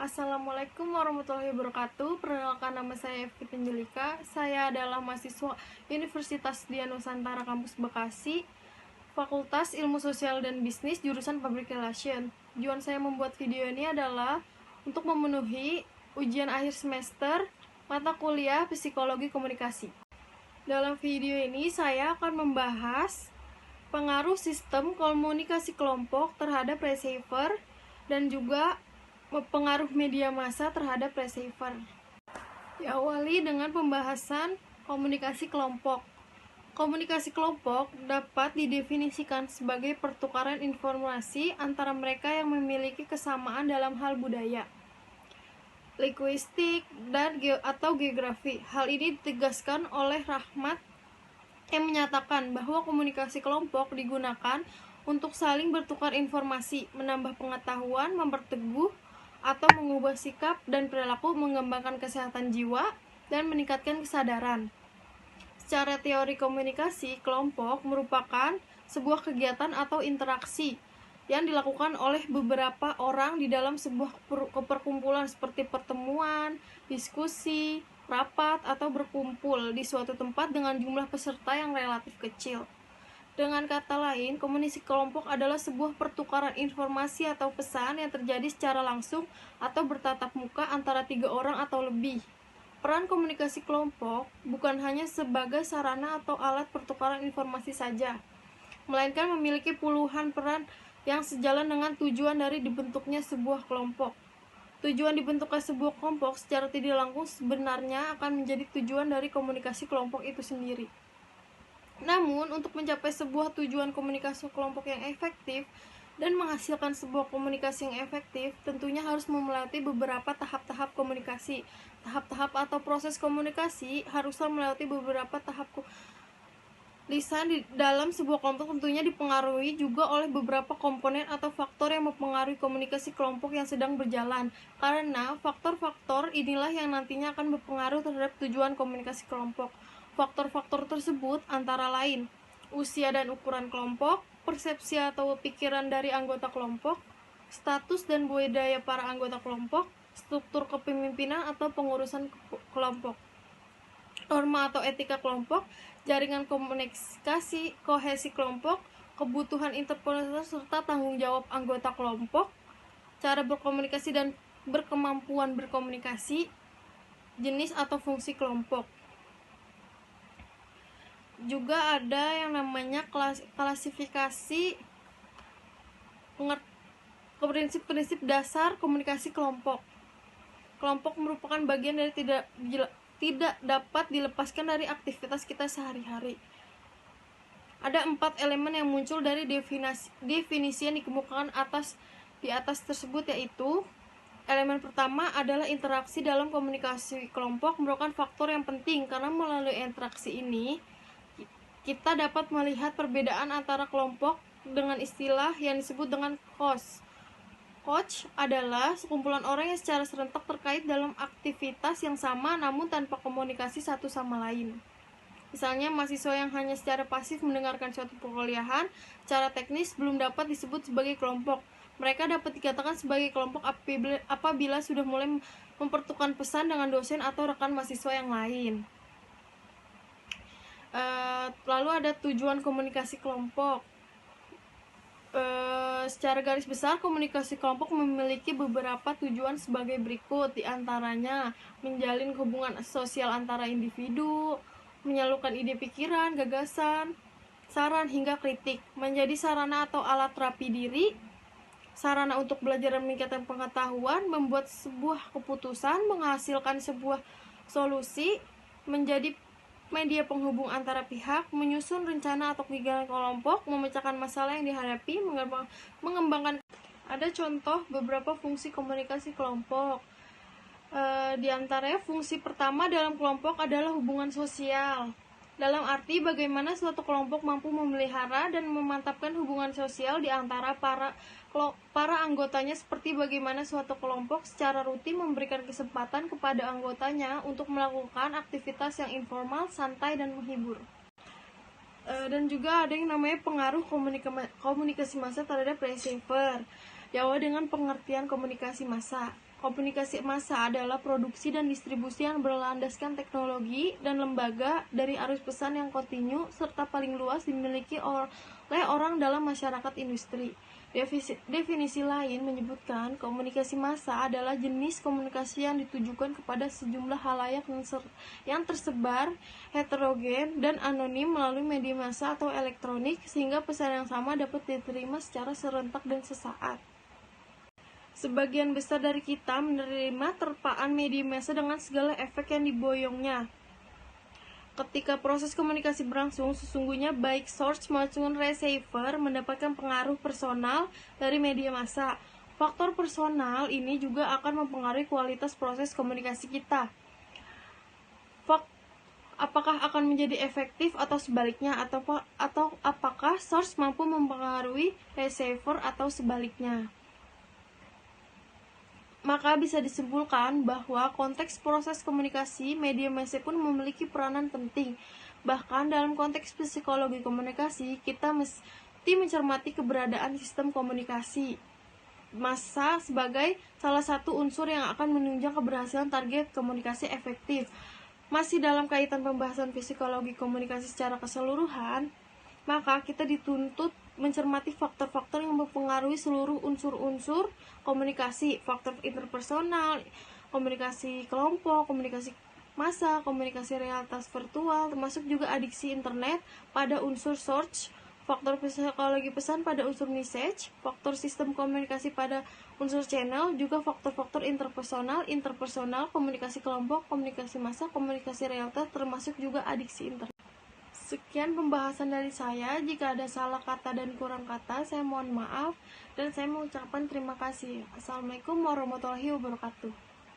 Assalamualaikum warahmatullahi wabarakatuh. Perkenalkan, nama saya Evi Angelika. Saya adalah mahasiswa Universitas Dian Nusantara Kampus Bekasi, Fakultas Ilmu Sosial dan Bisnis, jurusan Public Relation. Tujuan saya membuat video ini adalah untuk memenuhi ujian akhir semester mata kuliah Psikologi Komunikasi. Dalam video ini saya akan membahas pengaruh sistem komunikasi kelompok terhadap receiver dan juga pengaruh media massa terhadap receiver. Diawali dengan pembahasan komunikasi kelompok. Komunikasi kelompok dapat didefinisikan sebagai pertukaran informasi antara mereka yang memiliki kesamaan dalam hal budaya, linguistik, dan atau geografi. Hal ini ditegaskan oleh Rahmat yang menyatakan bahwa komunikasi kelompok digunakan untuk saling bertukar informasi, menambah pengetahuan, memperteguh atau mengubah sikap dan perilaku, mengembangkan kesehatan jiwa, dan meningkatkan kesadaran. Secara teori komunikasi, kelompok merupakan sebuah kegiatan atau interaksi yang dilakukan oleh beberapa orang di dalam sebuah perkumpulan seperti pertemuan, diskusi, rapat, atau berkumpul di suatu tempat dengan jumlah peserta yang relatif kecil. Dengan kata lain, komunikasi kelompok adalah sebuah pertukaran informasi atau pesan yang terjadi secara langsung atau bertatap muka antara 3 orang atau lebih. Peran komunikasi kelompok bukan hanya sebagai sarana atau alat pertukaran informasi saja, melainkan memiliki puluhan peran yang sejalan dengan tujuan dari dibentuknya sebuah kelompok. Tujuan dibentuknya sebuah kelompok secara tidak langsung sebenarnya akan menjadi tujuan dari komunikasi kelompok itu sendiri. Namun, untuk mencapai sebuah tujuan komunikasi kelompok yang efektif dan menghasilkan sebuah komunikasi yang efektif, tentunya harus melewati beberapa tahap-tahap komunikasi. Tahap-tahap atau proses komunikasi haruslah melewati beberapa tahap lisan di dalam sebuah kelompok, tentunya dipengaruhi juga oleh beberapa komponen atau faktor yang mempengaruhi komunikasi kelompok yang sedang berjalan. Karena faktor-faktor inilah yang nantinya akan berpengaruh terhadap tujuan komunikasi kelompok. Faktor-faktor tersebut antara lain usia dan ukuran kelompok, persepsi atau pikiran dari anggota kelompok, status dan budaya para anggota kelompok, struktur kepemimpinan atau pengurusan kelompok, norma atau etika kelompok, jaringan komunikasi, kohesi kelompok, kebutuhan interpersonal serta tanggung jawab anggota kelompok, cara berkomunikasi dan berkemampuan berkomunikasi, jenis atau fungsi kelompok. Juga ada yang namanya klasifikasi prinsip-prinsip dasar komunikasi kelompok. Kelompok merupakan bagian dari tidak dapat dilepaskan dari aktivitas kita sehari-hari. Ada 4 elemen yang muncul dari definisi yang dikemukakan di atas tersebut, yaitu elemen pertama adalah interaksi. Dalam komunikasi kelompok merupakan faktor yang penting karena melalui interaksi ini kita dapat melihat perbedaan antara kelompok dengan istilah yang disebut dengan coach. Coach adalah sekumpulan orang yang secara serentak terkait dalam aktivitas yang sama namun tanpa komunikasi satu sama lain. Misalnya, mahasiswa yang hanya secara pasif mendengarkan suatu perkuliahan, secara teknis belum dapat disebut sebagai kelompok. Mereka dapat dikatakan sebagai kelompok apabila sudah mulai mempertukarkan pesan dengan dosen atau rekan mahasiswa yang lain. Lalu ada tujuan komunikasi kelompok. Secara garis besar, komunikasi kelompok memiliki beberapa tujuan sebagai berikut. Di antaranya menjalin hubungan sosial antara individu, menyalurkan ide pikiran, gagasan, saran hingga kritik, menjadi sarana atau alat terapi diri, sarana untuk belajar dan meningkatkan pengetahuan, membuat sebuah keputusan, menghasilkan sebuah solusi, menjadi media penghubung antara pihak, menyusun rencana atau kegiatan kelompok, memecahkan masalah yang dihadapi, mengembangkan. Ada contoh beberapa fungsi komunikasi kelompok. Di antaranya fungsi pertama dalam kelompok adalah hubungan sosial. Dalam arti bagaimana suatu kelompok mampu memelihara dan memantapkan hubungan sosial di antara para anggotanya, seperti bagaimana suatu kelompok secara rutin memberikan kesempatan kepada anggotanya untuk melakukan aktivitas yang informal, santai, dan menghibur. Dan juga ada yang namanya pengaruh komunikasi massa terhadap receiver. Diawali dengan pengertian komunikasi massa. Komunikasi massa adalah produksi dan distribusi yang berlandaskan teknologi dan lembaga dari arus pesan yang kontinu serta paling luas dimiliki oleh orang dalam masyarakat industri. Definisi lain menyebutkan komunikasi massa adalah jenis komunikasi yang ditujukan kepada sejumlah halayak yang tersebar, heterogen, dan anonim melalui media massa atau elektronik sehingga pesan yang sama dapat diterima secara serentak dan sesaat. Sebagian besar dari kita menerima terpaan media massa dengan segala efek yang diboyongnya. Ketika proses komunikasi berlangsung, sesungguhnya baik source maupun receiver mendapatkan pengaruh personal dari media massa. Faktor personal ini juga akan mempengaruhi kualitas proses komunikasi kita. Apakah akan menjadi efektif atau sebaliknya, atau apakah source mampu mempengaruhi receiver atau sebaliknya. Maka bisa disimpulkan bahwa konteks proses komunikasi media massa pun memiliki peranan penting. Bahkan dalam konteks psikologi komunikasi, kita mesti mencermati keberadaan sistem komunikasi massa sebagai salah satu unsur yang akan menunjang keberhasilan target komunikasi efektif. Masih dalam kaitan pembahasan psikologi komunikasi secara keseluruhan, maka kita dituntut mencermati faktor-faktor yang mempengaruhi seluruh unsur-unsur komunikasi, faktor interpersonal, komunikasi kelompok, komunikasi massa, komunikasi realitas virtual, termasuk juga adiksi internet pada unsur source, faktor psikologi pesan pada unsur message, faktor sistem komunikasi pada unsur channel, juga faktor-faktor interpersonal, komunikasi kelompok, komunikasi massa, komunikasi realitas, termasuk juga adiksi internet. Sekian pembahasan dari saya. Jika ada salah kata dan kurang kata, saya mohon maaf dan saya mengucapkan terima kasih. Assalamualaikum warahmatullahi wabarakatuh.